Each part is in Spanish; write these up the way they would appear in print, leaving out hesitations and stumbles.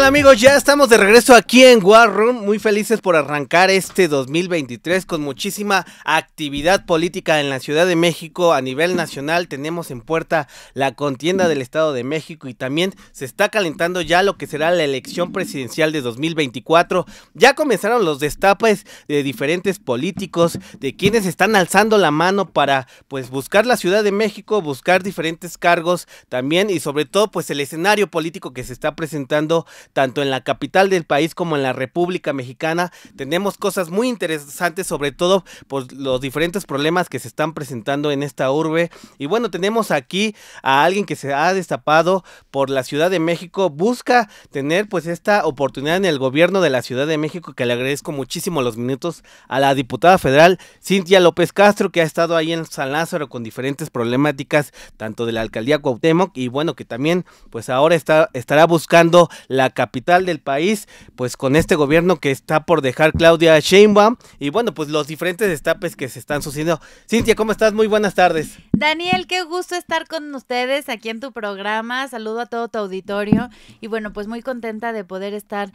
tal, amigos? Ya estamos de regreso aquí en War Room, muy felices por arrancar este 2023 con muchísima actividad política en la Ciudad de México. A nivel nacional tenemos en puerta la contienda del Estado de México y también se está calentando ya lo que será la elección presidencial de 2024. Ya comenzaron los destapes de diferentes políticos, de quienes están alzando la mano para pues buscar la Ciudad de México, buscar diferentes cargos también y sobre todo pues el escenario político que se está presentando tanto en la capital del país como en la República Mexicana. Tenemos cosas muy interesantes, sobre todo por los diferentes problemas que se están presentando en esta urbe. Y bueno, tenemos aquí a alguien que se ha destapado por la Ciudad de México, busca tener pues esta oportunidad en el gobierno de la Ciudad de México, que le agradezco muchísimo los minutos a la diputada federal Cintia López Castro, que ha estado ahí en San Lázaro con diferentes problemáticas, tanto de la alcaldía Cuauhtémoc, y bueno, que también pues ahora estará buscando la capital del país, pues con este gobierno que está por dejar Claudia Sheinbaum, y bueno, pues los diferentes destapes que se están sucediendo. Cintia, ¿cómo estás? Muy buenas tardes. Daniel, qué gusto estar con ustedes aquí en tu programa. Saludo a todo tu auditorio y bueno, pues muy contenta de poder estar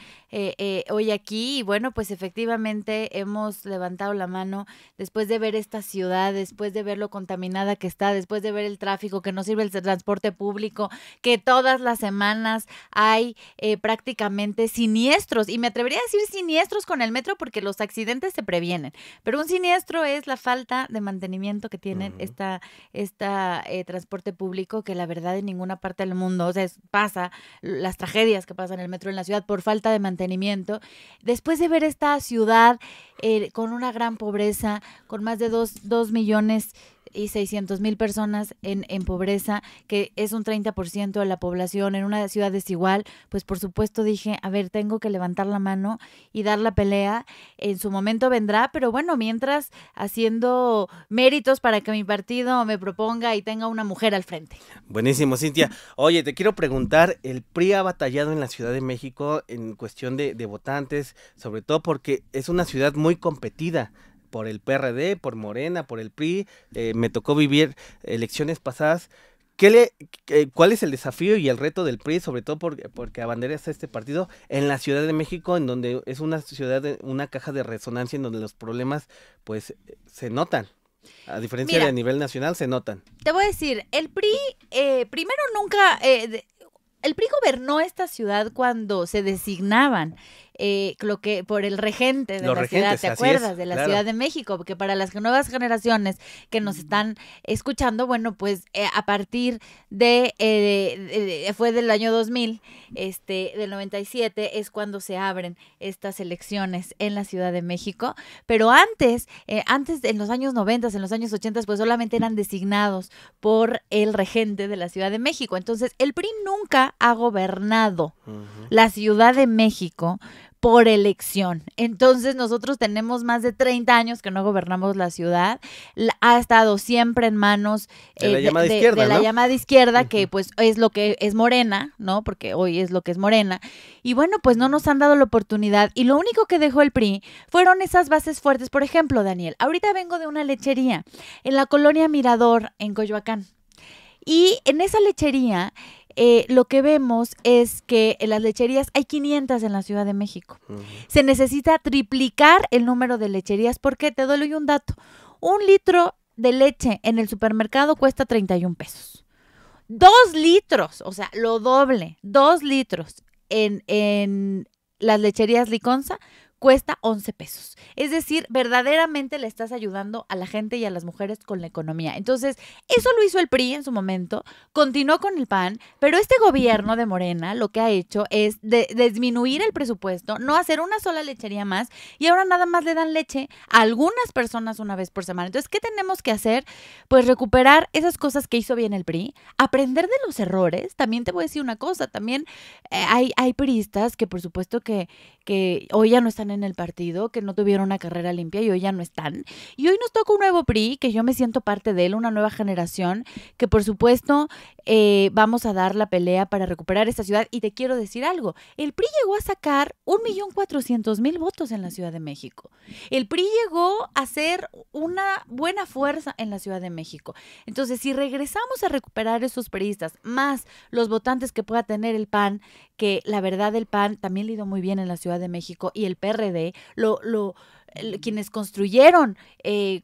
hoy aquí. Y bueno, pues efectivamente hemos levantado la mano después de ver esta ciudad, después de ver lo contaminada que está, después de ver el tráfico, que no sirve el transporte público, que todas las semanas hay prácticamente siniestros, y me atrevería a decir siniestros con el metro porque los accidentes se previenen, pero un siniestro es la falta de mantenimiento que tienen transporte público, que la verdad en ninguna parte del mundo, o sea, pasa las tragedias que pasan en el metro en la ciudad por falta de mantenimiento. Después de ver esta ciudad con una gran pobreza, con más de 2.600.000 personas en pobreza, que es un 30% de la población en una ciudad desigual, pues por supuesto dije, a ver, tengo que levantar la mano y dar la pelea. En su momento vendrá, pero bueno, mientras haciendo méritos para que mi partido me proponga y tenga una mujer al frente. Buenísimo, Cintia. Oye, te quiero preguntar, el PRI ha batallado en la Ciudad de México en cuestión de votantes, sobre todo porque es una ciudad muy competida por el PRD, por Morena, por el PRI. Me tocó vivir elecciones pasadas. ¿Cuál es el desafío y el reto del PRI, sobre todo porque abanderas a este partido en la Ciudad de México, en donde es una ciudad, una caja de resonancia en donde los problemas pues se notan? A diferencia de a nivel nacional, se notan. Te voy a decir, el PRI, primero nunca... el PRI gobernó esta ciudad cuando se designaban lo que por el regente de la ciudad, ¿te acuerdas? De la Ciudad de México, porque para las nuevas generaciones que nos están escuchando, bueno, pues a partir fue del año 2000, del 97, es cuando se abren estas elecciones en la Ciudad de México, pero antes en los años 90, en los años 80, pues solamente eran designados por el regente de la Ciudad de México. Entonces, el PRI nunca ha gobernado la Ciudad de México por elección. Entonces nosotros tenemos más de 30 años que no gobernamos la ciudad. Ha estado siempre en manos de la llamada izquierda, de la llamada izquierda, que pues es lo que es Morena, ¿no? Porque hoy es lo que es Morena. Y bueno, pues no nos han dado la oportunidad. Y lo único que dejó el PRI fueron esas bases fuertes. Por ejemplo, Daniel, ahorita vengo de una lechería en la colonia Mirador, en Coyoacán. Y en esa lechería lo que vemos es que en las lecherías hay 500 en la Ciudad de México. Se necesita triplicar el número de lecherías porque, te doy un dato, 1 litro de leche en el supermercado cuesta 31 pesos. 2 litros, o sea, lo doble, 2 litros en las lecherías Liconza cuesta 11 pesos. Es decir, verdaderamente le estás ayudando a la gente y a las mujeres con la economía. Entonces, eso lo hizo el PRI en su momento, continuó con el PAN, pero este gobierno de Morena lo que ha hecho es disminuir el presupuesto, no hacer una sola lechería más, y ahora nada más le dan leche a algunas personas una vez por semana. Entonces, ¿qué tenemos que hacer? Pues recuperar esas cosas que hizo bien el PRI, aprender de los errores. También te voy a decir una cosa, también hay priistas que por supuesto que hoy ya no están en el partido, que no tuvieron una carrera limpia y hoy ya no están. Y hoy nos toca un nuevo PRI, que yo me siento parte de él, una nueva generación, que por supuesto vamos a dar la pelea para recuperar esta ciudad. Y te quiero decir algo, el PRI llegó a sacar 1.400.000 votos en la Ciudad de México. El PRI llegó a ser una buena fuerza en la Ciudad de México. Entonces, si regresamos a recuperar esos priistas, más los votantes que pueda tener el PAN, que la verdad el PAN también le ha ido muy bien en la Ciudad de México, y el PRD, quienes construyeron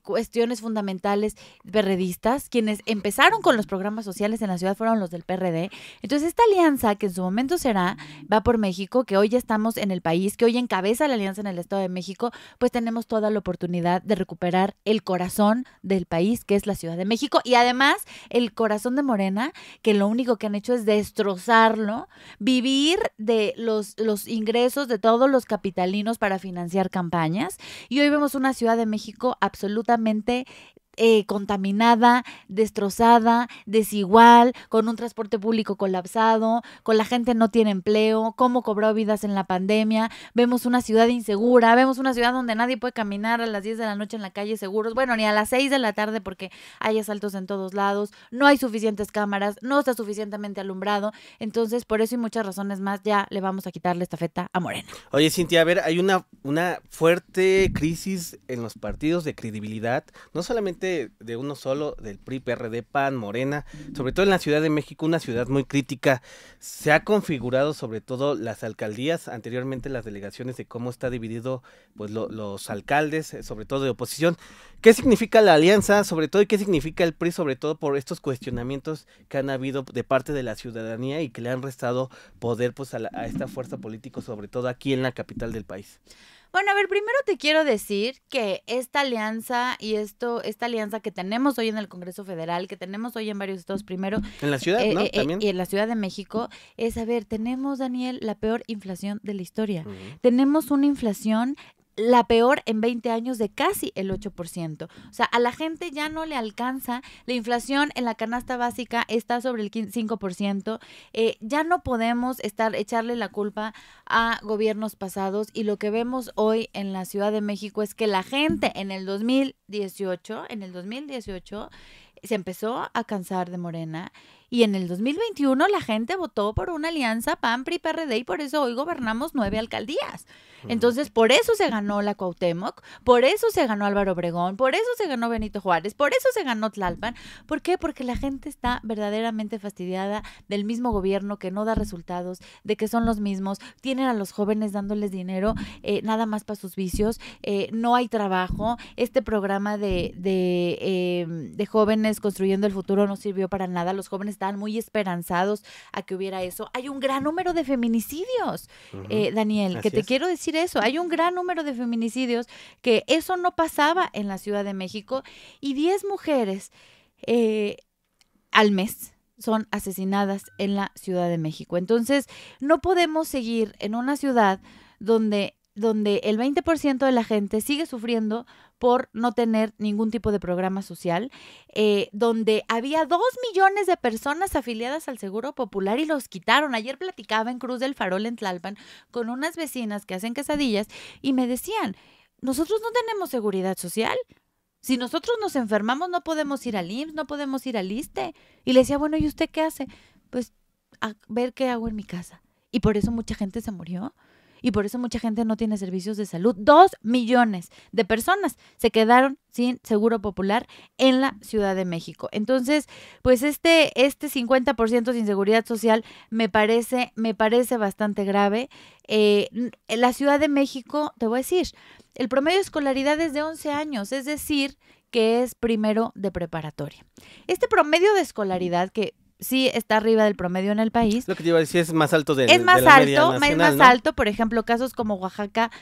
cuestiones fundamentales perredistas, quienes empezaron con los programas sociales en la ciudad fueron los del PRD. Entonces esta alianza, que en su momento será Va por México, que hoy ya estamos en el país, que hoy encabeza la alianza en el Estado de México, pues tenemos toda la oportunidad de recuperar el corazón del país, que es la Ciudad de México, y además el corazón de Morena, que lo único que han hecho es destrozarlo, vivir de los ingresos de todos los capitalinos para financiar campañas. Y hoy vemos una Ciudad de México absolutamente contaminada, destrozada, desigual, con un transporte público colapsado, con la gente no tiene empleo, cómo cobró vidas en la pandemia. Vemos una ciudad insegura, vemos una ciudad donde nadie puede caminar a las 10 de la noche en la calle seguros, bueno, ni a las 6 de la tarde porque hay asaltos en todos lados, no hay suficientes cámaras, no está suficientemente alumbrado. Entonces, por eso y muchas razones más, ya le vamos a quitar la estafeta a Morena. Oye, Cintia, a ver, hay una fuerte crisis en los partidos de credibilidad, no solamente de uno solo, del PRI, PRD, PAN, Morena, sobre todo en la Ciudad de México, una ciudad muy crítica. Se ha configurado sobre todo las alcaldías, anteriormente las delegaciones, de cómo está dividido pues los alcaldes, sobre todo de oposición. ¿Qué significa la alianza, sobre todo, y qué significa el PRI, sobre todo por estos cuestionamientos que han habido de parte de la ciudadanía y que le han restado poder pues a esta fuerza política, sobre todo aquí en la capital del país? Bueno, a ver, primero te quiero decir que esta alianza y esta alianza que tenemos hoy en el Congreso Federal, que tenemos hoy en varios estados, primero en la ciudad, ¿no? También. Y en la Ciudad de México, es, a ver, tenemos, Daniel, la peor inflación de la historia. Tenemos una inflación la peor en 20 años de casi el 8%. O sea, a la gente ya no le alcanza. La inflación en la canasta básica está sobre el 5%. Ya no podemos echarle la culpa a gobiernos pasados, y lo que vemos hoy en la Ciudad de México es que la gente en el 2018 se empezó a cansar de Morena, y en el 2021 la gente votó por una alianza PAN, PRI, PRD, y por eso hoy gobernamos 9 alcaldías. Entonces, por eso se ganó la Cuauhtémoc, por eso se ganó Álvaro Obregón, por eso se ganó Benito Juárez, por eso se ganó Tlalpan. ¿Por qué? Porque la gente está verdaderamente fastidiada del mismo gobierno que no da resultados, de que son los mismos, tienen a los jóvenes dándoles dinero nada más para sus vicios, no hay trabajo. Este programa de jóvenes construyendo el futuro no sirvió para nada. Los jóvenes estaban muy esperanzados a que hubiera eso. Hay un gran número de feminicidios, Daniel, que te quiero decir eso. Hay un gran número de feminicidios, que eso no pasaba en la Ciudad de México, y 10 mujeres al mes son asesinadas en la Ciudad de México. Entonces, no podemos seguir en una ciudad donde el 20% de la gente sigue sufriendo por no tener ningún tipo de programa social, donde había 2 millones de personas afiliadas al Seguro Popular y los quitaron. Ayer platicaba en Cruz del Farol, en Tlalpan, con unas vecinas que hacen quesadillas y me decían, nosotros no tenemos seguridad social. Si nosotros nos enfermamos no podemos ir al IMSS, no podemos ir al ISSSTE. Y le decía, bueno, ¿y usted qué hace? Pues a ver qué hago en mi casa. Y por eso mucha gente se murió. Y por eso mucha gente no tiene servicios de salud. 2 millones de personas se quedaron sin seguro popular en la Ciudad de México. Entonces, pues este 50% sin seguridad social me parece bastante grave. En la Ciudad de México, te voy a decir, el promedio de escolaridad es de 11 años, es decir, que es primero de preparatoria. Este promedio de escolaridad, que sí está arriba del promedio en el país. Lo que te iba a decir, es más alto de la media nacional, es más ¿no? alto. Por ejemplo, casos como Oaxaca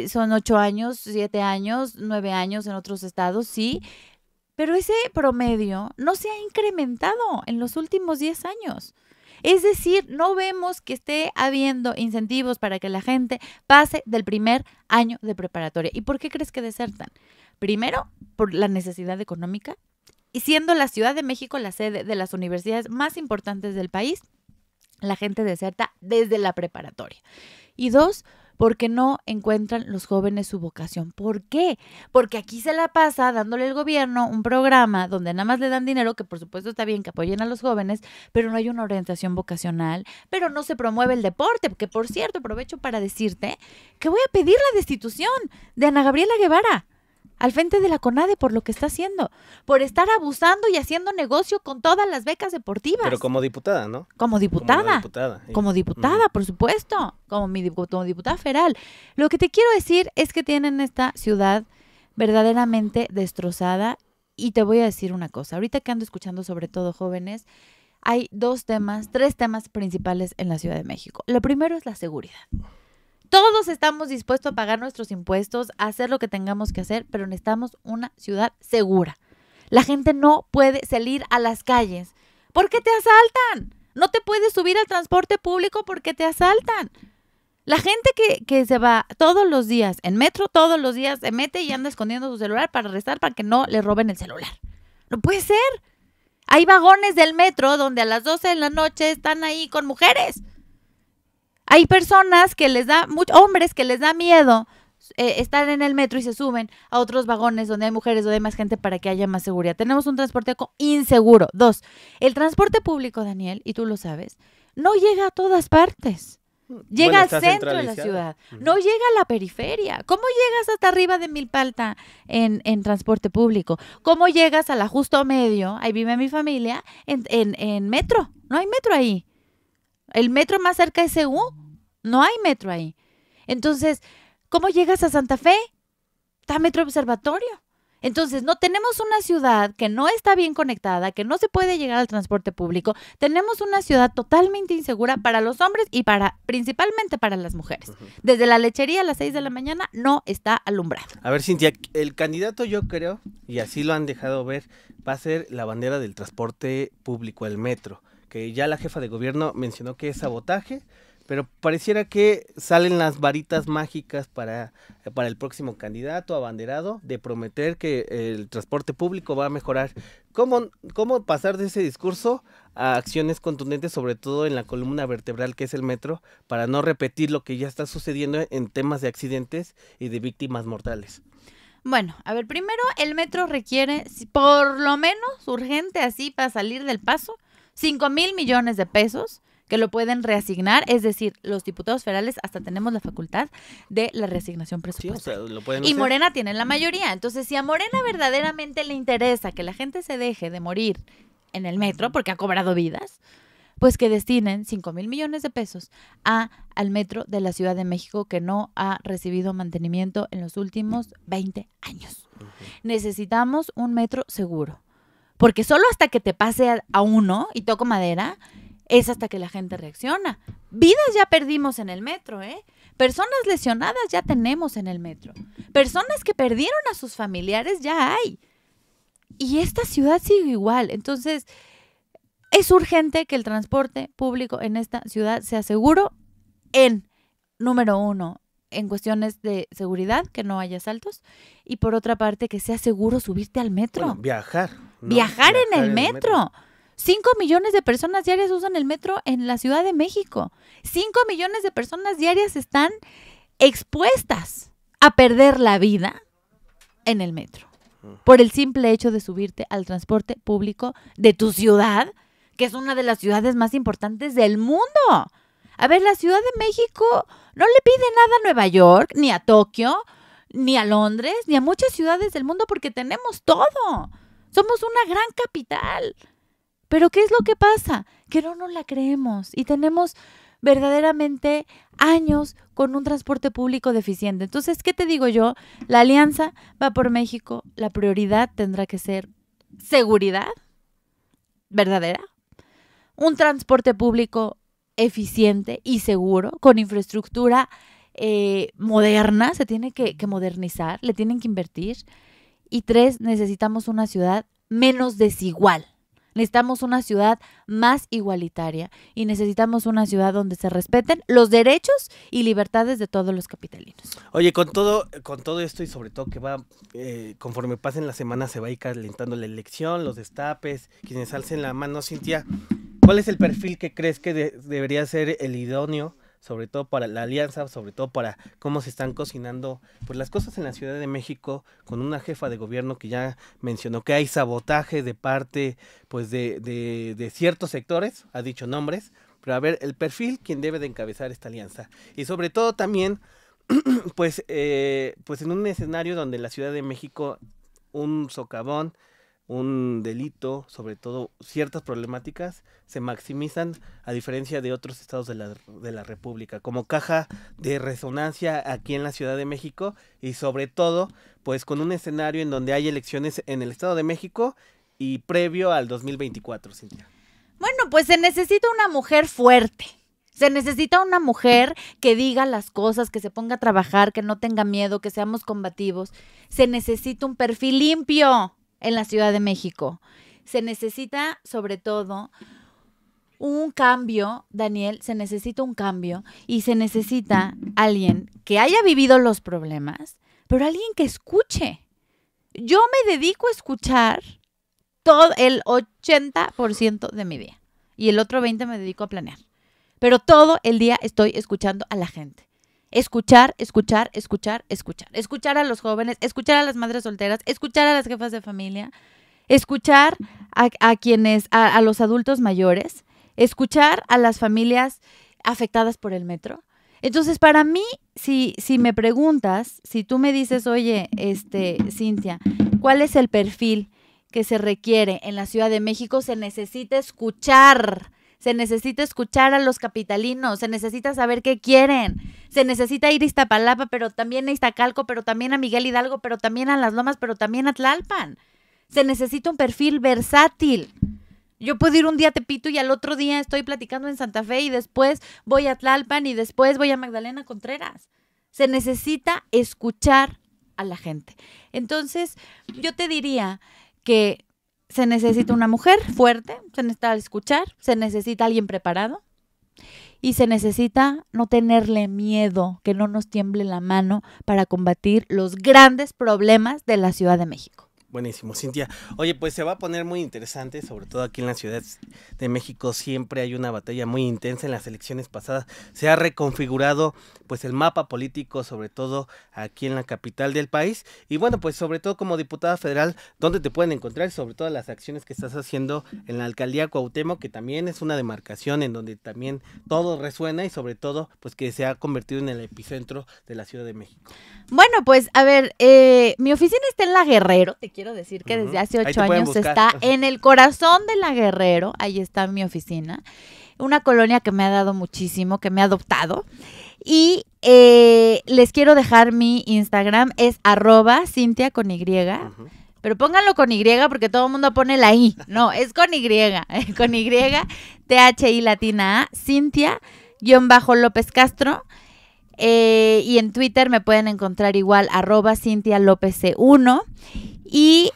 son 8 años, 7 años, 9 años en otros estados, sí. Pero ese promedio no se ha incrementado en los últimos 10 años. Es decir, no vemos que esté habiendo incentivos para que la gente pase del primer año de preparatoria. ¿Y por qué crees que desertan? Primero, por la necesidad económica. Y siendo la Ciudad de México la sede de las universidades más importantes del país, la gente deserta desde la preparatoria. Y 2, porque no encuentran los jóvenes su vocación. ¿Por qué? Porque aquí se la pasa dándole el gobierno un programa donde nada más le dan dinero, que por supuesto está bien que apoyen a los jóvenes, pero no hay una orientación vocacional, pero no se promueve el deporte, porque por cierto, aprovecho para decirte que voy a pedir la destitución de Ana Gabriela Guevara al frente de la CONADE por lo que está haciendo, por estar abusando y haciendo negocio con todas las becas deportivas. Pero como diputada, ¿no? Como diputada. Como diputada, Ujú. por supuesto. Como diputada federal. Lo que te quiero decir es que tienen esta ciudad verdaderamente destrozada. Y te voy a decir una cosa. Ahorita que ando escuchando sobre todo jóvenes, hay tres temas principales en la Ciudad de México. Lo primero es la seguridad. Todos estamos dispuestos a pagar nuestros impuestos, a hacer lo que tengamos que hacer, pero necesitamos una ciudad segura. La gente no puede salir a las calles porque te asaltan. No te puedes subir al transporte público porque te asaltan. La gente que se va todos los días en metro, todos los días se mete y anda escondiendo su celular para restar para que no le roben el celular. No puede ser. Hay vagones del metro donde a las 12 de la noche están ahí con mujeres. Hay personas que les da, hombres que les da miedo estar en el metro y se suben a otros vagones donde hay mujeres, donde hay más gente para que haya más seguridad. Tenemos un transporte inseguro. 2, el transporte público, Daniel, y tú lo sabes, no llega a todas partes. Llega al centro de la ciudad, no llega a la periferia. ¿Cómo llegas hasta arriba de Milpalta en transporte público? ¿Cómo llegas a la Justo Medio? Ahí vive mi familia, en metro. No hay metro ahí. El metro más cerca es CU. No hay metro ahí. Entonces, ¿cómo llegas a Santa Fe? Está Metro Observatorio. Entonces, no tenemos una ciudad que no está bien conectada, que no se puede llegar al transporte público. Tenemos una ciudad totalmente insegura para los hombres y principalmente para las mujeres. Desde la lechería a las 6 de la mañana no está alumbrado. A ver, Cintia, el candidato yo creo, y así lo han dejado ver, va a ser la bandera del transporte público, el metro, que ya la jefa de gobierno mencionó que es sabotaje, pero pareciera que salen las varitas mágicas para el próximo candidato abanderado de prometer que el transporte público va a mejorar. ¿Cómo pasar de ese discurso a acciones contundentes, sobre todo en la columna vertebral que es el metro, para no repetir lo que ya está sucediendo en temas de accidentes y de víctimas mortales? Bueno, a ver, primero el metro requiere, por lo menos urgente así para salir del paso, 5,000 millones de pesos que lo pueden reasignar, es decir, los diputados federales hasta tenemos la facultad de la reasignación presupuestaria. Sí, o sea, lo pueden y hacer. Morena tiene la mayoría. Entonces, si a Morena verdaderamente le interesa que la gente se deje de morir en el metro, porque ha cobrado vidas, pues que destinen 5,000 millones de pesos al metro de la Ciudad de México, que no ha recibido mantenimiento en los últimos 20 años. Necesitamos un metro seguro, porque solo hasta que te pase a uno, y toco madera, es hasta que la gente reacciona. Vidas ya perdimos en el metro, ¿eh? Personas lesionadas ya tenemos en el metro. Personas que perdieron a sus familiares ya hay. Y esta ciudad sigue igual. Entonces, es urgente que el transporte público en esta ciudad sea seguro número 1, en cuestiones de seguridad, que no haya asaltos, y por otra parte, que sea seguro subirte al metro. Bueno, viajar, ¿no? Viajar en el metro. 5 millones de personas diarias usan el metro en la Ciudad de México. 5 millones de personas diarias están expuestas a perder la vida en el metro por el simple hecho de subirte al transporte público de tu ciudad, que es una de las ciudades más importantes del mundo. A ver, la Ciudad de México no le pide nada a Nueva York, ni a Tokio, ni a Londres, ni a muchas ciudades del mundo, porque tenemos todo. Somos una gran capital. Pero ¿qué es lo que pasa? Que no nos la creemos y tenemos verdaderamente años con un transporte público deficiente. Entonces, ¿qué te digo yo? La Alianza Va por México, la prioridad tendrá que ser seguridad verdadera, un transporte público eficiente y seguro, con infraestructura moderna, se tiene que modernizar, le tienen que invertir. Y 3, necesitamos una ciudad menos desigual. Necesitamos una ciudad más igualitaria y necesitamos una ciudad donde se respeten los derechos y libertades de todos los capitalinos. Oye, con todo esto y sobre todo que va, conforme pasen las semanas se va a ir calentando la elección, los destapes, quienes alcen la mano, Cintia, ¿cuál es el perfil que crees que debería ser el idóneo, sobre todo para la alianza, sobre todo para cómo se están cocinando pues las cosas en la Ciudad de México, con una jefa de gobierno que ya mencionó que hay sabotaje de parte pues de ciertos sectores, ha dicho nombres, pero a ver, el perfil, quien debe de encabezar esta alianza. Y sobre todo también, pues en un escenario donde la Ciudad de México, un socavón, un delito, sobre todo ciertas problemáticas, se maximizan a diferencia de otros estados de la República, como caja de resonancia aquí en la Ciudad de México y sobre todo, pues con un escenario en donde hay elecciones en el Estado de México y previo al 2024, Cintia. Bueno, pues se necesita una mujer fuerte. Se necesita una mujer que diga las cosas, que se ponga a trabajar, que no tenga miedo, que seamos combativos. Se necesita un perfil limpio en la Ciudad de México. Se necesita, sobre todo, un cambio, Daniel, se necesita un cambio y se necesita alguien que haya vivido los problemas, pero alguien que escuche. Yo me dedico a escuchar todo el 80% de mi día y el otro 20% me dedico a planear. Pero todo el día estoy escuchando a la gente. Escuchar, escuchar, escuchar, escuchar. Escuchar a los jóvenes, escuchar a las madres solteras, escuchar a las jefas de familia, escuchar a los adultos mayores, escuchar a las familias afectadas por el metro. Entonces, para mí, si me preguntas, si tú me dices, oye, Cintia, ¿cuál es el perfil que se requiere en la Ciudad de México? Se necesita escuchar. Se necesita escuchar a los capitalinos, se necesita saber qué quieren, se necesita ir a Iztapalapa, pero también a Iztacalco, pero también a Miguel Hidalgo, pero también a Las Lomas, pero también a Tlalpan. Se necesita un perfil versátil. Yo puedo ir un día a Tepito y al otro día estoy platicando en Santa Fe y después voy a Tlalpan y después voy a Magdalena Contreras. Se necesita escuchar a la gente. Entonces, yo te diría que se necesita una mujer fuerte, se necesita escuchar, se necesita alguien preparado y se necesita no tenerle miedo, que no nos tiemble la mano para combatir los grandes problemas de la Ciudad de México. Buenísimo, Cintia. Oye, pues se va a poner muy interesante, sobre todo aquí en la Ciudad de México siempre hay una batalla muy intensa. En las elecciones pasadas se ha reconfigurado pues el mapa político, sobre todo aquí en la capital del país. Y bueno, pues sobre todo como diputada federal, ¿dónde te pueden encontrar? Sobre todo las acciones que estás haciendo en la alcaldía Cuauhtémoc, que también es una demarcación en donde también todo resuena y sobre todo pues que se ha convertido en el epicentro de la Ciudad de México. Bueno, pues a ver, mi oficina está en La Guerrero, te quiero decir que desde hace 8 años está en el corazón de La Guerrero, ahí está mi oficina, una colonia que me ha dado muchísimo, que me ha adoptado, y les quiero dejar mi Instagram, es @Cintia con Y, pero pónganlo con Y porque todo el mundo pone la I, no, es con Y, THI latina A, Cintia-López Castro. Y en Twitter me pueden encontrar igual @CintiaLópezC1 y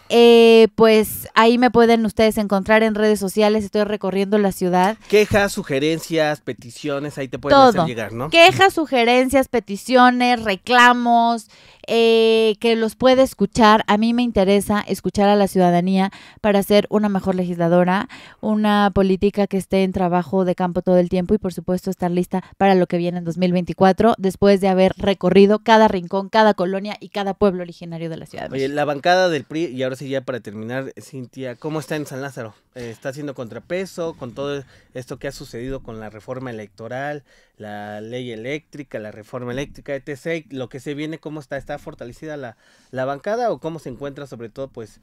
pues ahí me pueden ustedes encontrar en redes sociales. Estoy recorriendo la ciudad. Quejas, sugerencias, peticiones, ahí te pueden hacer llegar, ¿no? Quejas, sugerencias, peticiones, reclamos, que los puede escuchar. A mí me interesa escuchar a la ciudadanía para ser una mejor legisladora, una política que esté en trabajo de campo todo el tiempo y por supuesto estar lista para lo que viene en 2024 después de haber recorrido cada rincón, cada colonia y cada pueblo originario de la Ciudad de México. Oye, la bancada del PRI, y ahora sí ya para terminar, Cintia, ¿cómo está en San Lázaro? ¿Está haciendo contrapeso con todo esto que ha sucedido con la reforma electoral, la ley eléctrica, la reforma eléctrica, etc.? Lo que se viene, ¿cómo está? ¿Está fortalecida la bancada o cómo se encuentra sobre todo pues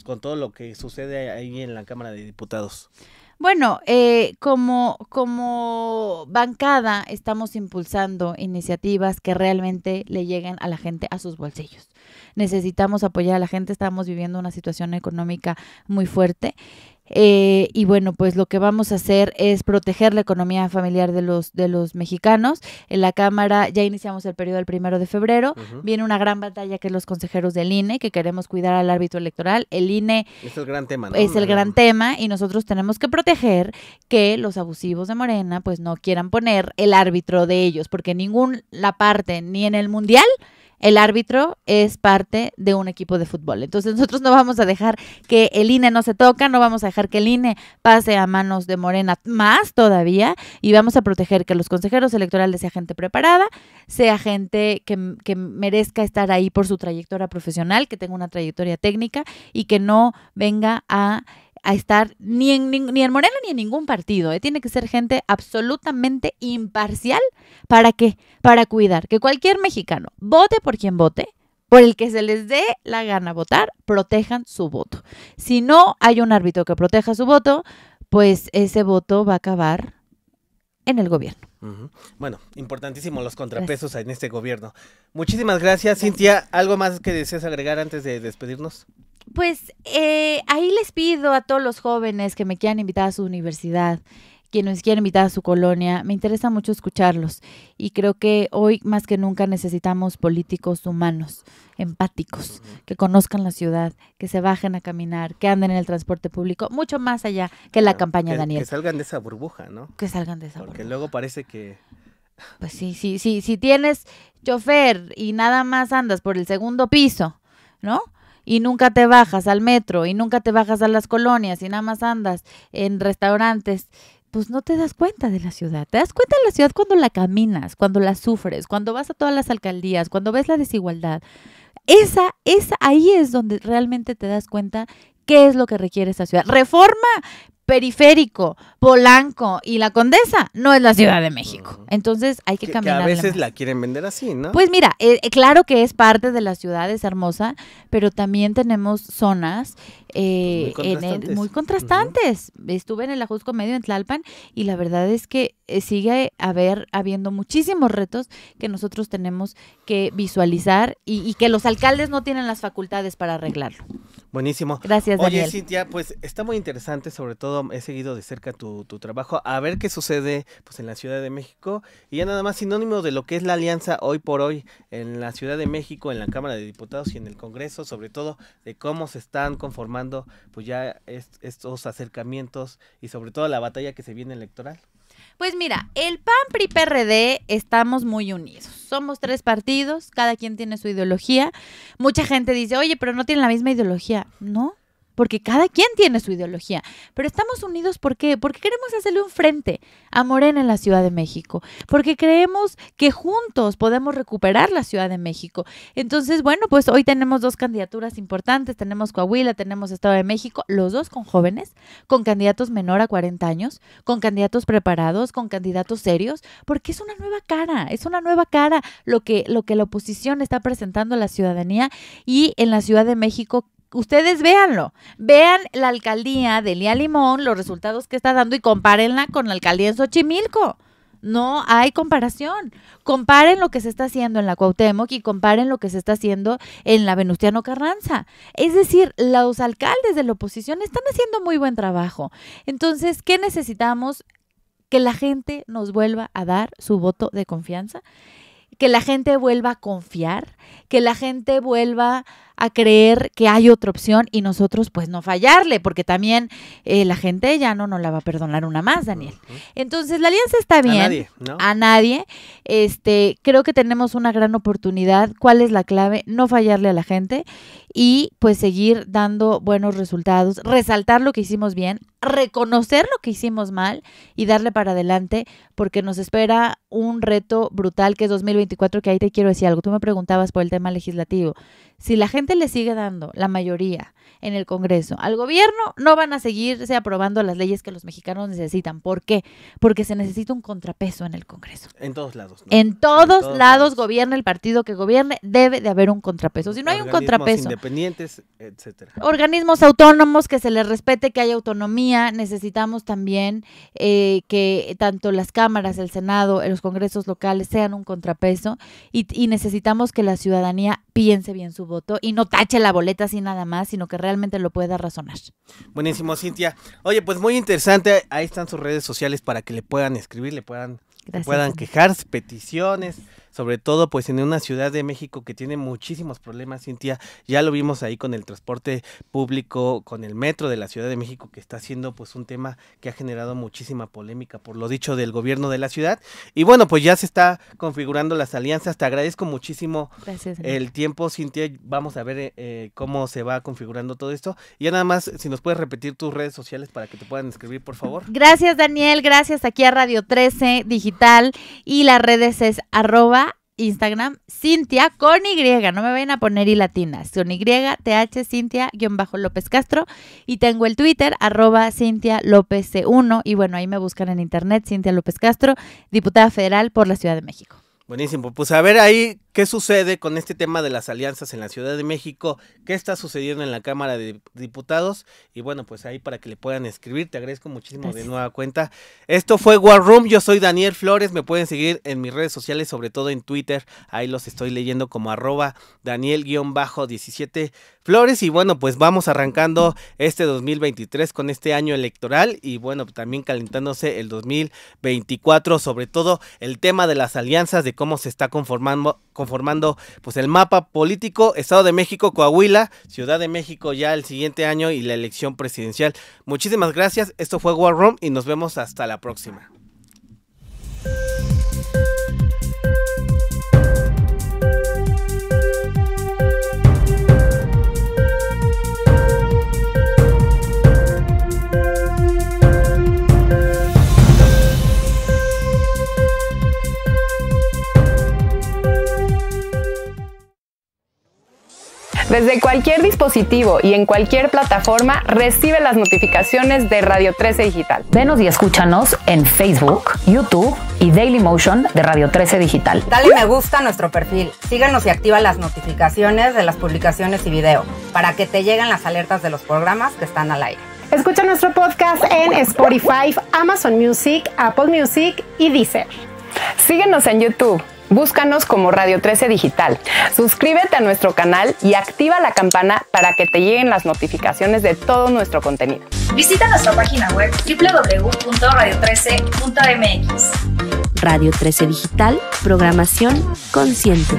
con todo lo que sucede ahí en la Cámara de Diputados? Bueno, como bancada estamos impulsando iniciativas que realmente le lleguen a la gente a sus bolsillos. Necesitamos apoyar a la gente, estamos viviendo una situación económica muy fuerte. Y bueno, pues lo que vamos a hacer es proteger la economía familiar de los mexicanos. En la Cámara ya iniciamos el periodo del 1 de febrero. Viene una gran batalla que es los consejeros del INE, que queremos cuidar al árbitro electoral. El INE es el gran tema, ¿no? Es el gran tema y nosotros tenemos que proteger que los abusivos de Morena pues no quieran poner el árbitro de ellos, porque la parte, ni en el Mundial el árbitro es parte de un equipo de fútbol. Entonces nosotros no vamos a dejar que el INE no se toca, no vamos a dejar que el INE pase a manos de Morena más todavía, y vamos a proteger que los consejeros electorales sea gente preparada, sea gente que merezca estar ahí por su trayectoria profesional, que tenga una trayectoria técnica y que no venga a estar ni en Morena ni en ningún partido. Tiene que ser gente absolutamente imparcial. ¿Para qué? Para cuidar que cualquier mexicano, vote por quien vote, por el que se les dé la gana votar, protejan su voto. Si no hay un árbitro que proteja su voto, pues ese voto va a acabar en el gobierno. Bueno, importantísimo los contrapesos en este gobierno. Muchísimas gracias, Cintia. ¿Algo más que deseas agregar antes de despedirnos? Pues ahí les pido a todos los jóvenes que me quieran invitar a su universidad, quienes quieran invitar a su colonia, me interesa mucho escucharlos, y creo que hoy más que nunca necesitamos políticos humanos, empáticos, que conozcan la ciudad, que se bajen a caminar, que anden en el transporte público, mucho más allá que la campaña, Daniel. Que salgan de esa burbuja, ¿no? Que salgan de esa burbuja. Porque luego parece que... Pues sí, si tienes chofer y nada más andas por el segundo piso, ¿no? Y nunca te bajas al metro, y nunca te bajas a las colonias, y nada más andas en restaurantes, pues no te das cuenta de la ciudad. Te das cuenta de la ciudad cuando la caminas, cuando la sufres, cuando vas a todas las alcaldías, cuando ves la desigualdad. Ahí es donde realmente te das cuenta qué es lo que requiere esa ciudad. Reforma, Periférico, Polanco y La Condesa no es la Ciudad de México. Entonces hay que caminar. Que a veces la quieren vender así, ¿no? Pues mira, claro que es parte de la ciudad, es hermosa, pero también tenemos zonas muy contrastantes. Estuve en el Ajusco Medio en Tlalpan, y la verdad es que sigue habiendo muchísimos retos que nosotros tenemos que visualizar, y que los alcaldes no tienen las facultades para arreglarlo. Buenísimo. Gracias, Daniel. Oye, Cintia, pues está muy interesante, sobre todo he seguido de cerca tu trabajo, a ver qué sucede pues en la Ciudad de México, y ya nada más sinónimo de lo que es la alianza hoy por hoy en la Ciudad de México, en la Cámara de Diputados y en el Congreso, sobre todo de cómo se están conformando pues ya estos acercamientos, y sobre todo la batalla que se viene electoral. Pues mira, el PAN, PRI, PRD estamos muy unidos. Somos 3 partidos, cada quien tiene su ideología. Mucha gente dice, oye, pero no tienen la misma ideología. No, porque cada quien tiene su ideología. Pero estamos unidos, ¿por qué? Porque queremos hacerle un frente a Morena en la Ciudad de México. Porque creemos que juntos podemos recuperar la Ciudad de México. Entonces, bueno, pues hoy tenemos 2 candidaturas importantes. Tenemos Coahuila, tenemos Estado de México, los 2 con jóvenes, con candidatos menor a 40 años, con candidatos preparados, con candidatos serios, porque es una nueva cara lo que la oposición está presentando a la ciudadanía. Y en la Ciudad de México, ustedes véanlo, vean la alcaldía de Lía Limón, los resultados que está dando, y compárenla con la alcaldía en Xochimilco. No hay comparación. Comparen lo que se está haciendo en la Cuauhtémoc y comparen lo que se está haciendo en la Venustiano Carranza. Es decir, los alcaldes de la oposición están haciendo muy buen trabajo. Entonces, ¿qué necesitamos? Que la gente nos vuelva a dar su voto de confianza, que la gente vuelva a confiar, que la gente vuelva a creer que hay otra opción, y nosotros pues no fallarle, porque también la gente ya no nos la va a perdonar una más, Daniel. Entonces la alianza está bien. A nadie, ¿no? A nadie. Creo que tenemos una gran oportunidad. ¿Cuál es la clave? No fallarle a la gente y pues seguir dando buenos resultados, resaltar lo que hicimos bien, reconocer lo que hicimos mal y darle para adelante, porque nos espera un reto brutal que es 2024, que ahí te quiero decir algo. Tú me preguntabas por el tema legislativo. Si la gente le sigue dando la mayoría en el Congreso al gobierno, no van a seguirse aprobando las leyes que los mexicanos necesitan. ¿Por qué? Porque se necesita un contrapeso en el Congreso. En todos lados, ¿no? En todos lados gobierne el partido que gobierne, debe de haber un contrapeso. Si no hay un contrapeso, independientes, etcétera. Organismos autónomos, que se les respete, que haya autonomía. Necesitamos también que tanto las cámaras, el Senado, los congresos locales sean un contrapeso, y necesitamos que la ciudadanía piense bien su voto y no tache la boleta así nada más, sino que realmente lo pueda razonar. Buenísimo, Cintia. Oye, pues muy interesante. Ahí están sus redes sociales para que le puedan escribir, le puedan quejar, peticiones, sobre todo pues en una Ciudad de México que tiene muchísimos problemas, Cintia. Ya lo vimos ahí con el transporte público, con el metro de la Ciudad de México, que está siendo pues un tema que ha generado muchísima polémica por lo dicho del gobierno de la ciudad. Y bueno, pues ya se está configurando las alianzas. Te agradezco muchísimo. Gracias, el tiempo, Cintia. Vamos a ver cómo se va configurando todo esto. Y ya nada más, si nos puedes repetir tus redes sociales para que te puedan escribir, por favor. Gracias, Daniel. Gracias aquí a Radio 13 Digital. Y las redes es @Instagram, Cintia con Y, no me vayan a poner y latinas, con Y, TH, Cintia-López Castro, y tengo el Twitter, @Cintia López C1, y bueno, ahí me buscan en internet, Cintia López Castro, diputada federal por la Ciudad de México. Buenísimo, pues a ver ahí qué sucede con este tema de las alianzas en la Ciudad de México, qué está sucediendo en la Cámara de Diputados, y bueno, pues ahí para que le puedan escribir. Te agradezco muchísimo. Gracias. De nueva cuenta. Esto fue War Room, yo soy Daniel Flores, me pueden seguir en mis redes sociales, sobre todo en Twitter, ahí los estoy leyendo como @Daniel_17 Flores, y bueno, pues vamos arrancando este 2023 con este año electoral, y bueno, también calentándose el 2024, sobre todo el tema de las alianzas, de cómo se está conformando pues el mapa político, Estado de México, Coahuila, Ciudad de México ya el siguiente año y la elección presidencial. Muchísimas gracias, esto fue War Room y nos vemos hasta la próxima. Desde cualquier dispositivo y en cualquier plataforma, recibe las notificaciones de Radio 13 Digital. Venos y escúchanos en Facebook, YouTube y Dailymotion de Radio 13 Digital. Dale me gusta a nuestro perfil, síganos y activa las notificaciones de las publicaciones y video para que te lleguen las alertas de los programas que están al aire. Escucha nuestro podcast en Spotify, Amazon Music, Apple Music y Deezer. Síguenos en YouTube. Búscanos como Radio 13 Digital. Suscríbete a nuestro canal y activa la campana para que te lleguen las notificaciones de todo nuestro contenido. Visita nuestra página web www.radio13.mx. Radio 13 Digital, programación consciente.